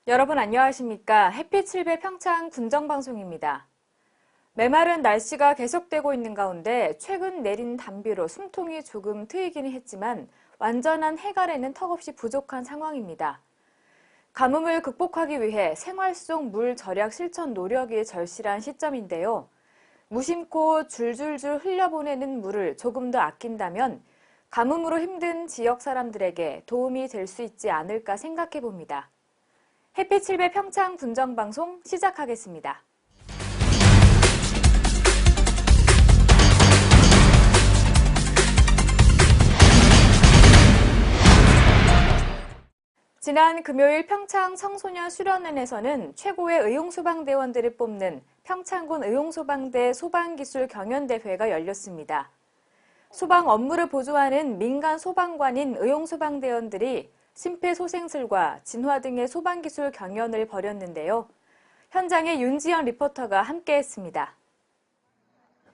여러분 안녕하십니까? 햇빛 7배 평창 군정방송입니다. 메마른 날씨가 계속되고 있는 가운데 최근 내린 단비로 숨통이 조금 트이기는 했지만 완전한 해갈에는 턱없이 부족한 상황입니다. 가뭄을 극복하기 위해 생활 속 물 절약 실천 노력이 절실한 시점인데요. 무심코 줄줄줄 흘려보내는 물을 조금 더 아낀다면 가뭄으로 힘든 지역 사람들에게 도움이 될 수 있지 않을까 생각해 봅니다. 햇빛 7배 평창 군정방송 시작하겠습니다. 지난 금요일 평창 청소년 수련원에서는 최고의 의용소방대원들을 뽑는 평창군 의용소방대 소방기술 경연대회가 열렸습니다. 소방 업무를 보조하는 민간 소방관인 의용소방대원들이 심폐소생술과 진화 등의 소방기술 경연을 벌였는데요. 현장에 윤지영 리포터가 함께했습니다.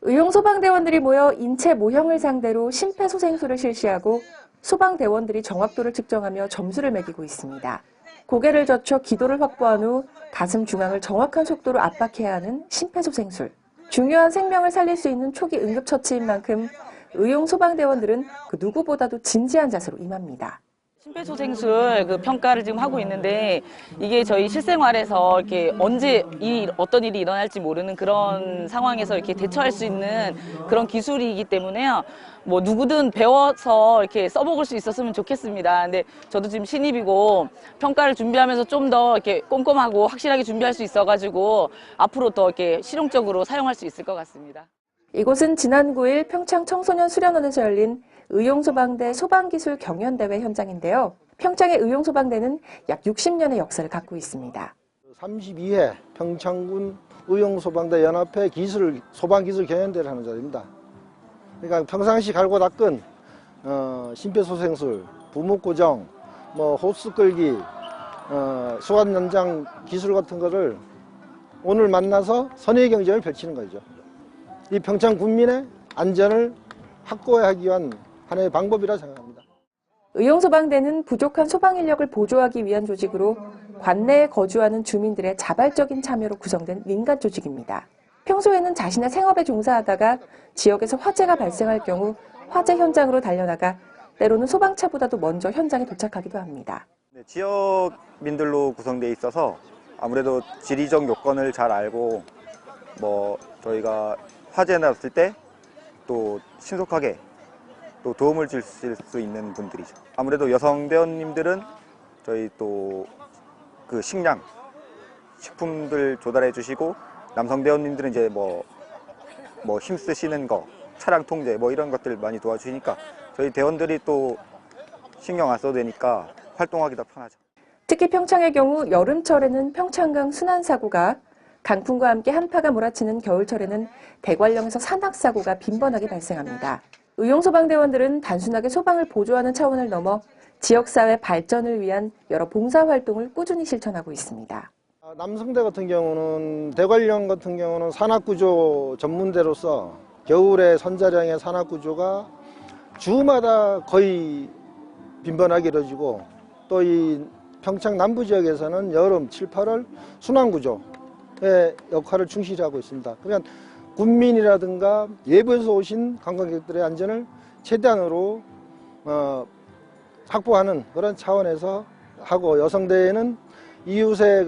의용소방대원들이 모여 인체 모형을 상대로 심폐소생술을 실시하고 소방대원들이 정확도를 측정하며 점수를 매기고 있습니다. 고개를 젖혀 기도를 확보한 후 가슴 중앙을 정확한 속도로 압박해야 하는 심폐소생술. 중요한 생명을 살릴 수 있는 초기 응급처치인 만큼 의용소방대원들은 그 누구보다도 진지한 자세로 임합니다. 심폐소생술 평가를 지금 하고 있는데 이게 저희 실생활에서 이렇게 언제 어떤 일이 일어날지 모르는 그런 상황에서 이렇게 대처할 수 있는 그런 기술이기 때문에요. 뭐 누구든 배워서 이렇게 써먹을 수 있었으면 좋겠습니다. 근데 저도 지금 신입이고 평가를 준비하면서 좀 더 이렇게 꼼꼼하고 확실하게 준비할 수 있어가지고 앞으로 더 이렇게 실용적으로 사용할 수 있을 것 같습니다. 이곳은 지난 9일 평창 청소년 수련원에서 열린 의용소방대 소방기술 경연대회 현장인데요. 평창의 의용소방대는 약 60년의 역사를 갖고 있습니다. 32회 평창군 의용소방대 연합회 소방기술 경연대회를 하는 자리입니다. 그러니까 평상시 갈고 닦은 심폐소생술, 부목고정, 호스 끌기, 수완 연장 기술 같은 거를 오늘 만나서 선의 경쟁을 펼치는 거죠. 이 평창 군민의 안전을 확보하기 위한 하나의 방법이라 생각합니다. 의용소방대는 부족한 소방인력을 보조하기 위한 조직으로 관내에 거주하는 주민들의 자발적인 참여로 구성된 민간 조직입니다. 평소에는 자신의 생업에 종사하다가 지역에서 화재가 발생할 경우 화재 현장으로 달려나가 때로는 소방차보다도 먼저 현장에 도착하기도 합니다. 지역민들로 구성되어 있어서 아무래도 지리적 요건을 잘 알고 저희가 화재 났을 때 또 신속하게 또 도움을 줄 수 있는 분들이죠. 아무래도 여성 대원님들은 저희 또 그 식품들 조달해 주시고 남성 대원님들은 이제 힘쓰시는 거, 차량 통제 이런 것들 많이 도와주시니까 저희 대원들이 또 신경 안 써도 되니까 활동하기 더 편하죠. 특히 평창의 경우 여름철에는 평창강 순환사고가 강풍과 함께 한파가 몰아치는 겨울철에는 대관령에서 산악사고가 빈번하게 발생합니다. 의용소방대원들은 단순하게 소방을 보조하는 차원을 넘어 지역사회 발전을 위한 여러 봉사활동을 꾸준히 실천하고 있습니다. 남성대 같은 경우는 대관령 같은 경우는 산악구조 전문대로서 겨울에 선자량의 산악구조가 주마다 거의 빈번하게 이루어지고 또 이 평창 남부 지역에서는 여름 7, 8월 순환구조의 역할을 충실히 하고 있습니다. 그러니까 군민이라든가 외부에서 오신 관광객들의 안전을 최대한으로 확보하는 그런 차원에서 하고, 여성대에는 이웃의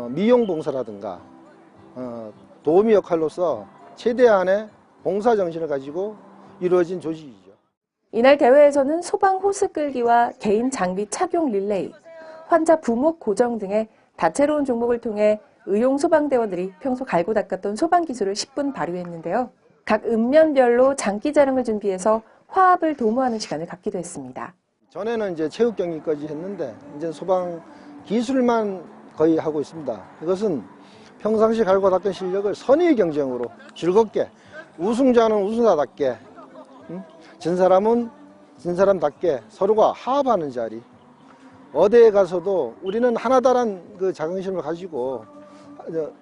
미용봉사라든가 도우미 역할로서 최대한의 봉사정신을 가지고 이루어진 조직이죠. 이날 대회에서는 소방 호스 끌기와 개인 장비 착용 릴레이, 환자 부목 고정 등의 다채로운 종목을 통해 의용소방대원들이 평소 갈고 닦았던 소방기술을 10분 발휘했는데요. 각 읍면별로 장기자랑을 준비해서 화합을 도모하는 시간을 갖기도 했습니다. 전에는 이제 체육 경기까지 했는데 이제 소방 기술만 거의 하고 있습니다. 이것은 평상시 갈고 닦은 실력을 선의 경쟁으로 즐겁게, 우승자는 우승자답게, 진 사람은 진 사람답게 서로가 화합하는 자리. 어디에 가서도 우리는 하나다란 그 자긍심을 가지고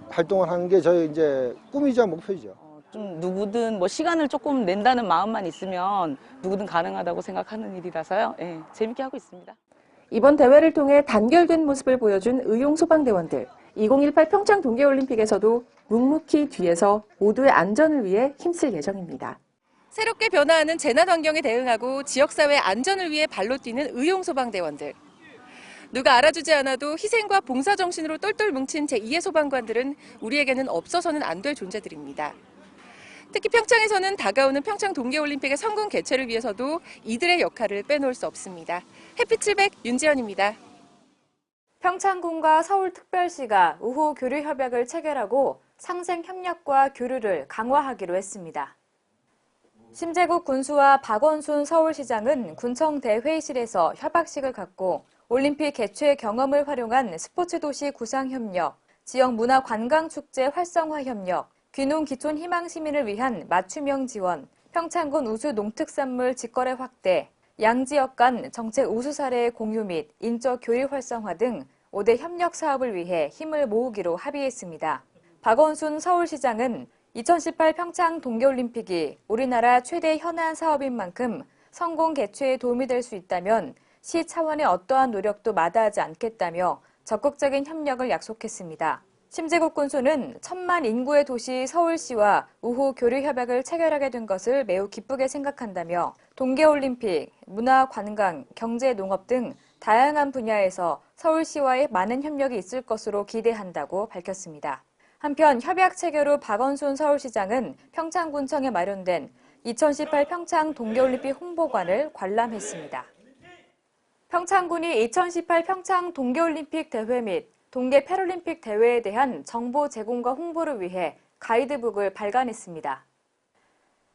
활동을 하는 게 저희 이제 꿈이자 목표죠. 좀 누구든 시간을 조금 낸다는 마음만 있으면 누구든 가능하다고 생각하는 일이라서요. 예, 재밌게 하고 있습니다. 이번 대회를 통해 단결된 모습을 보여준 의용 소방대원들. 2018 평창 동계올림픽에서도 묵묵히 뒤에서 모두의 안전을 위해 힘쓸 예정입니다. 새롭게 변화하는 재난 환경에 대응하고 지역사회 안전을 위해 발로 뛰는 의용 소방대원들. 누가 알아주지 않아도 희생과 봉사정신으로 똘똘 뭉친 제2의 소방관들은 우리에게는 없어서는 안 될 존재들입니다. 특히 평창에서는 다가오는 평창 동계올림픽의 성공 개최를 위해서도 이들의 역할을 빼놓을 수 없습니다. 햇빛 700 윤지연입니다. 평창군과 서울특별시가 우호 교류 협약을 체결하고 상생 협력과 교류를 강화하기로 했습니다. 심재국 군수와 박원순 서울시장은 군청대 회의실에서 협약식을 갖고 올림픽 개최 경험을 활용한 스포츠 도시 구상 협력, 지역 문화 관광 축제 활성화 협력, 귀농 기촌 희망 시민을 위한 맞춤형 지원, 평창군 우수 농특산물 직거래 확대, 양지역 간 정책 우수 사례 공유 및 인적 교류 활성화 등 5대 협력 사업을 위해 힘을 모으기로 합의했습니다. 박원순 서울시장은 2018 평창 동계올림픽이 우리나라 최대 현안 사업인 만큼 성공 개최에 도움이 될 수 있다면 시 차원의 어떠한 노력도 마다하지 않겠다며 적극적인 협력을 약속했습니다. 심재국 군수는 1000만 인구의 도시 서울시와 우호 교류 협약을 체결하게 된 것을 매우 기쁘게 생각한다며 동계올림픽, 문화, 관광, 경제, 농업 등 다양한 분야에서 서울시와의 많은 협력이 있을 것으로 기대한다고 밝혔습니다. 한편 협약 체결 후 박원순 서울시장은 평창군청에 마련된 2018 평창 동계올림픽 홍보관을 관람했습니다. 평창군이 2018 평창 동계올림픽 대회 및 동계 패럴림픽 대회에 대한 정보 제공과 홍보를 위해 가이드북을 발간했습니다.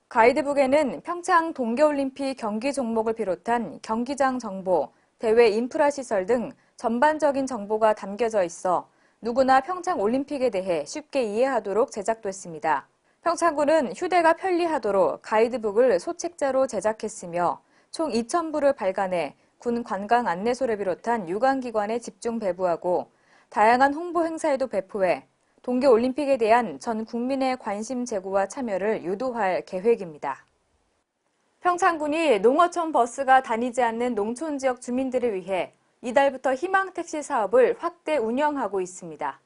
가이드북에는 평창 동계올림픽 경기 종목을 비롯한 경기장 정보, 대회 인프라 시설 등 전반적인 정보가 담겨져 있어 누구나 평창올림픽에 대해 쉽게 이해하도록 제작됐습니다. 평창군은 휴대가 편리하도록 가이드북을 소책자로 제작했으며 총 2,000부를 발간해 군 관광 안내소를 비롯한 유관기관에 집중 배부하고 다양한 홍보 행사에도 배포해 동계올림픽에 대한 전 국민의 관심 제고와 참여를 유도할 계획입니다. 평창군이 농어촌 버스가 다니지 않는 농촌 지역 주민들을 위해 이달부터 희망택시 사업을 확대 운영하고 있습니다.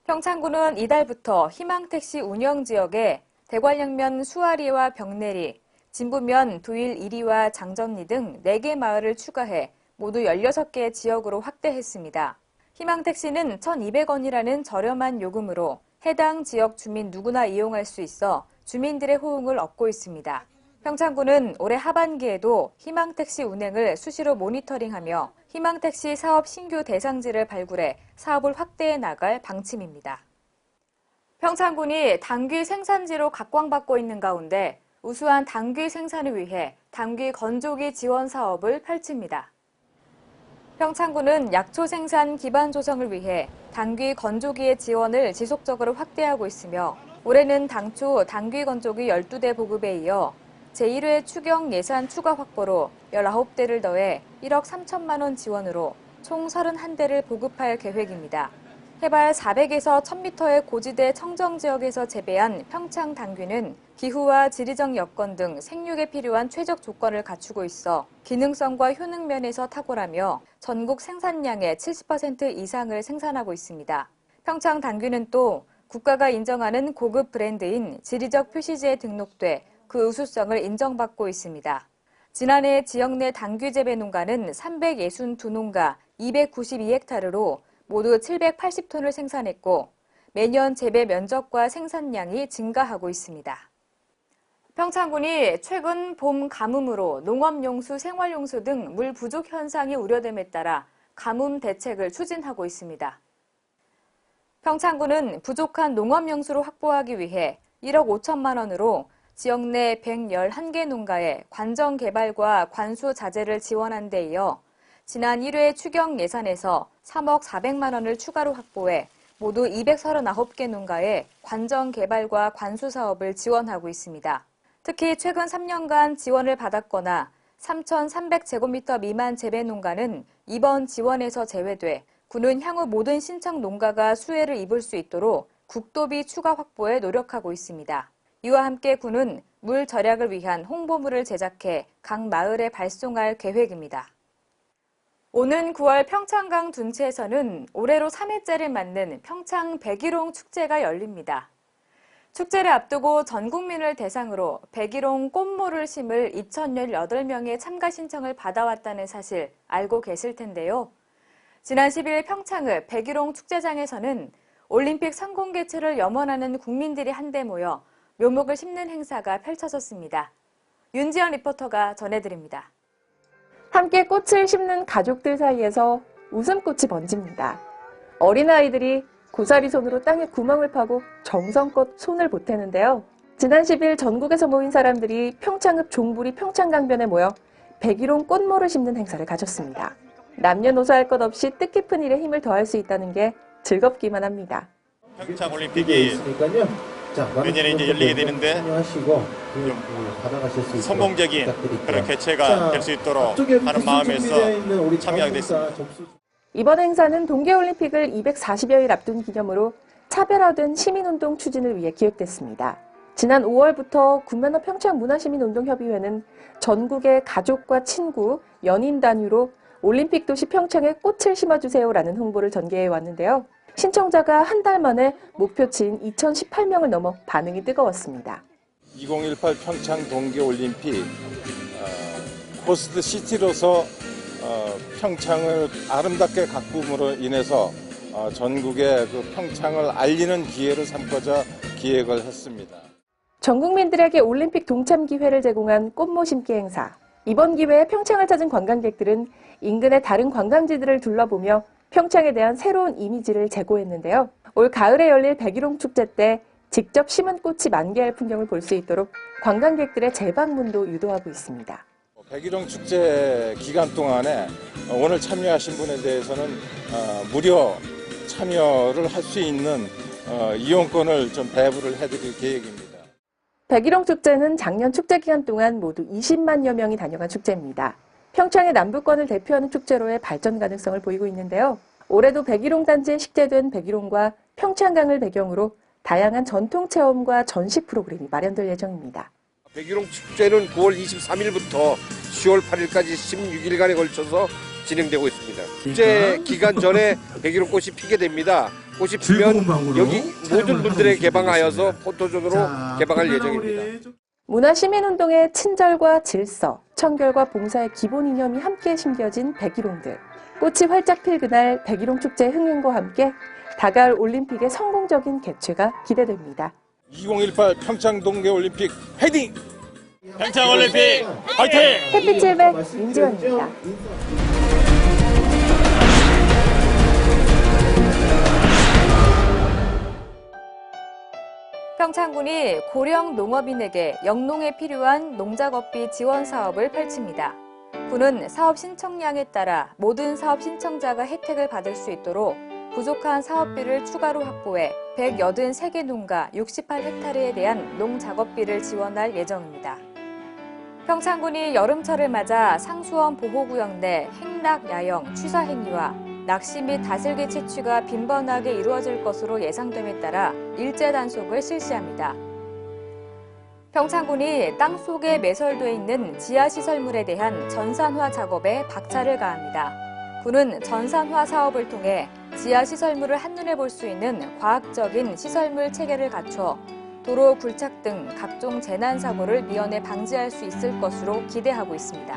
평창군은 이달부터 희망택시 운영 지역에 대관령면 수아리와 병내리, 진부면 두일 1리와 장전리 등 4개 마을을 추가해 모두 16개 지역으로 확대했습니다. 희망택시는 1,200원이라는 저렴한 요금으로 해당 지역 주민 누구나 이용할 수 있어 주민들의 호응을 얻고 있습니다. 평창군은 올해 하반기에도 희망택시 운행을 수시로 모니터링하며 희망택시 사업 신규 대상지를 발굴해 사업을 확대해 나갈 방침입니다. 평창군이 당귀 생산지로 각광받고 있는 가운데 우수한 당귀 생산을 위해 당귀 건조기 지원 사업을 펼칩니다. 평창군은 약초 생산 기반 조성을 위해 당귀 건조기의 지원을 지속적으로 확대하고 있으며 올해는 당초 당귀 건조기 12대 보급에 이어 제1회 추경 예산 추가 확보로 19대를 더해 1억 3천만 원 지원으로 총 31대를 보급할 계획입니다. 해발 400에서 1000m의 고지대 청정 지역에서 재배한 평창 당귀는 기후와 지리적 여건 등 생육에 필요한 최적 조건을 갖추고 있어 기능성과 효능 면에서 탁월하며 전국 생산량의 70% 이상을 생산하고 있습니다. 평창 당귀는 또 국가가 인정하는 고급 브랜드인 지리적 표시지에 등록돼 그 우수성을 인정받고 있습니다. 지난해 지역 내 당귀 재배 농가는 362농가 292헥타르로 모두 780톤을 생산했고 매년 재배 면적과 생산량이 증가하고 있습니다. 평창군이 최근 봄 가뭄으로 농업용수, 생활용수 등 물 부족 현상이 우려됨에 따라 가뭄 대책을 추진하고 있습니다. 평창군은 부족한 농업용수를 확보하기 위해 1억 5천만 원으로 지역 내 111개 농가에 관정 개발과 관수 자재를 지원한 데 이어 지난 1회 추경 예산에서 3억 400만 원을 추가로 확보해 모두 239개 농가에 관정 개발과 관수 사업을 지원하고 있습니다. 특히 최근 3년간 지원을 받았거나 3,300제곱미터 미만 재배 농가는 이번 지원에서 제외돼 군은 향후 모든 신청 농가가 수혜를 입을 수 있도록 국도비 추가 확보에 노력하고 있습니다. 이와 함께 군은 물 절약을 위한 홍보물을 제작해 각 마을에 발송할 계획입니다. 오는 9월 평창강 둔치에서는 올해로 3회째를 맞는 평창 백일홍 축제가 열립니다. 축제를 앞두고 전 국민을 대상으로 백일홍 꽃모를 심을 2,018명의 참가 신청을 받아왔다는 사실 알고 계실 텐데요. 지난 10일 평창의 백일홍 축제장에서는 올림픽 성공 개최를 염원하는 국민들이 한데 모여 묘목을 심는 행사가 펼쳐졌습니다. 윤지연 리포터가 전해드립니다. 함께 꽃을 심는 가족들 사이에서 웃음꽃이 번집니다. 어린아이들이 고사리 손으로 땅에 구멍을 파고 정성껏 손을 보태는데요. 지난 10일 전국에서 모인 사람들이 평창읍 종부리 평창강변에 모여 백일홍 꽃모를 심는 행사를 가졌습니다. 남녀노소 할 것 없이 뜻깊은 일에 힘을 더할 수 있다는 게 즐겁기만 합니다. 평창 올림픽이 내년에 이제 열리게 되는데 성공적인 그런 개최가 될 수 있도록 하는 마음에서 참여하게 됐습니다. 이번 행사는 동계올림픽을 240여일 앞둔 기념으로 차별화된 시민운동 추진을 위해 기획됐습니다. 지난 5월부터 군면허 평창문화시민운동협의회는 전국의 가족과 친구, 연인 단위로 올림픽 도시 평창에 꽃을 심어주세요라는 홍보를 전개해 왔는데요. 신청자가 한 달 만에 목표치인 2,018명을 넘어 반응이 뜨거웠습니다. 2018 평창 동계올림픽 호스트 시티로서 평창을 아름답게 가꿈으로 인해서 전국에 그 평창을 알리는 기회를 삼고자 기획을 했습니다. 전 국민들에게 올림픽 동참 기회를 제공한 꽃모 심기 행사. 이번 기회에 평창을 찾은 관광객들은 인근의 다른 관광지들을 둘러보며 평창에 대한 새로운 이미지를 제고했는데요. 올 가을에 열릴 백일홍 축제 때 직접 심은 꽃이 만개할 풍경을 볼 수 있도록 관광객들의 재방문도 유도하고 있습니다. 백일홍 축제 기간 동안에 오늘 참여하신 분에 대해서는 무료 참여를 할 수 있는 이용권을 좀 배부를 해드릴 계획입니다. 백일홍 축제는 작년 축제 기간 동안 모두 20만여 명이 다녀간 축제입니다. 평창의 남부권을 대표하는 축제로의 발전 가능성을 보이고 있는데요. 올해도 백일홍 단지에 식재된 백일홍과 평창강을 배경으로 다양한 전통 체험과 전시 프로그램이 마련될 예정입니다. 백일홍 축제는 9월 23일부터 10월 8일까지 16일간에 걸쳐서 진행되고 있습니다. 축제 기간 전에 백일홍 꽃이 피게 됩니다. 꽃이 피면 여기 모든 분들에게 개방하여서 포토존으로 개방할 예정입니다. 문화시민운동의 친절과 질서, 청결과 봉사의 기본 이념이 함께 심겨진 백일홍들. 꽃이 활짝 필 그날 백일홍 축제의 흥행과 함께 다가올 올림픽의 성공적인 개최가 기대됩니다. 2018 평창 동계올림픽 화이팅! 평창 올림픽 화이팅! 햇빛700 윤지원입니다. 평창군이 고령 농업인에게 영농에 필요한 농작업비 지원 사업을 펼칩니다. 군은 사업 신청량에 따라 모든 사업 신청자가 혜택을 받을 수 있도록 부족한 사업비를 추가로 확보해 183개 농가 68헥타르에 대한 농작업비를 지원할 예정입니다. 평창군이 여름철을 맞아 상수원 보호구역 내 행락, 야영, 취사 행위와 낚시 및 다슬기 채취가 빈번하게 이루어질 것으로 예상됨에 따라 일제 단속을 실시합니다. 평창군이 땅속에 매설돼 있는 지하시설물에 대한 전산화 작업에 박차를 가합니다. 군은 전산화 사업을 통해 지하시설물을 한눈에 볼 수 있는 과학적인 시설물 체계를 갖춰 도로 굴착 등 각종 재난사고를 미연에 방지할 수 있을 것으로 기대하고 있습니다.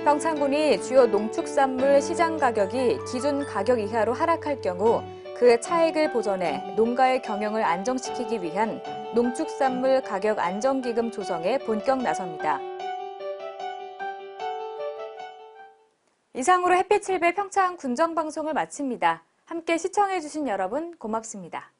평창군이 주요 농축산물 시장 가격이 기준 가격 이하로 하락할 경우 그 차익을 보전해 농가의 경영을 안정시키기 위한 농축산물 가격 안정기금 조성에 본격 나섭니다. 이상으로 햇빛7배 평창 군정방송을 마칩니다. 함께 시청해주신 여러분 고맙습니다.